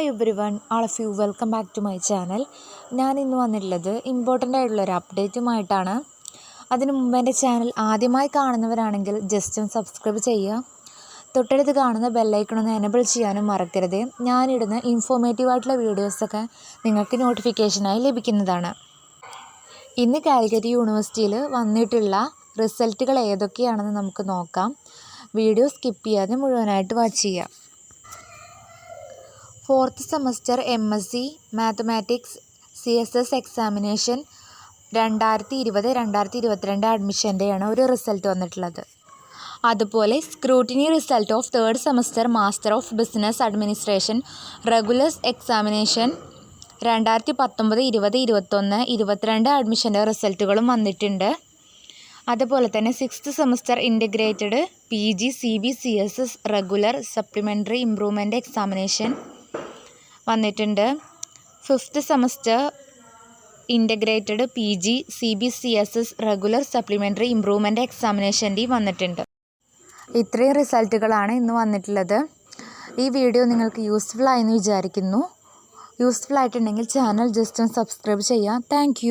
Hi everyone, all of you welcome back to my channel. ഞാൻ ഇന്ന് വന്നിട്ടുള്ളത് important ആയിട്ടുള്ളൊരു അപ്ഡേറ്റുമായിട്ടാണ്. അതിനു മുമ്പ് എൻ്റെ ചാനൽ ആദ്യമായി കാണുന്നവരാണെങ്കിൽ ജസ്റ്റ് ഒന്ന് സബ്സ്ക്രൈബ് ചെയ്യുക. തൊട്ടടുത്ത് കാണുന്ന ബെല്ലൈക്കണൊന്ന് എനേബിൾ ചെയ്യാനും മറക്കരുത്. ഞാനിടുന്ന ഇൻഫോർമേറ്റീവായിട്ടുള്ള വീഡിയോസൊക്കെ നിങ്ങൾക്ക് നോട്ടിഫിക്കേഷനായി ലഭിക്കുന്നതാണ്. ഇന്ന് കാലിക്കറ്റ് യൂണിവേഴ്സിറ്റിയിൽ വന്നിട്ടുള്ള റിസൾട്ടുകൾ ഏതൊക്കെയാണെന്ന് നമുക്ക് നോക്കാം. വീഡിയോ സ്കിപ്പ് ചെയ്യാതെ മുഴുവനായിട്ട് വാച്ച് ചെയ്യാം. 4th semester MSc mathematics CSS examination 2020-2022 അഡ്മിഷൻ്റെയാണ് ഒരു റിസൾട്ട് വന്നിട്ടുള്ളത്. അതുപോലെ scrutiny result of 3rd semester master of business administration regular examination 2019, 20, 21, 22 അഡ്മിഷൻ്റെ റിസൾട്ടുകളും വന്നിട്ടുണ്ട്. അതുപോലെ തന്നെ 6th semester integrated PG CBCSS regular supplementary improvement examination വന്നിട്ടുണ്ട്. 5th semester integrated PG CBCSS regular supplementary improvement എക്സാമിനേഷൻ്റെയും വന്നിട്ടുണ്ട്. ഇത്രയും റിസൾട്ടുകളാണ് ഇന്ന് വന്നിട്ടുള്ളത്. ഈ വീഡിയോ നിങ്ങൾക്ക് യൂസ്ഫുൾ ആയെന്ന് വിചാരിക്കുന്നു. യൂസ്ഫുൾ ആയിട്ടുണ്ടെങ്കിൽ ചാനൽ ജസ്റ്റ് ഒന്ന് സബ്സ്ക്രൈബ് ചെയ്യാം. താങ്ക്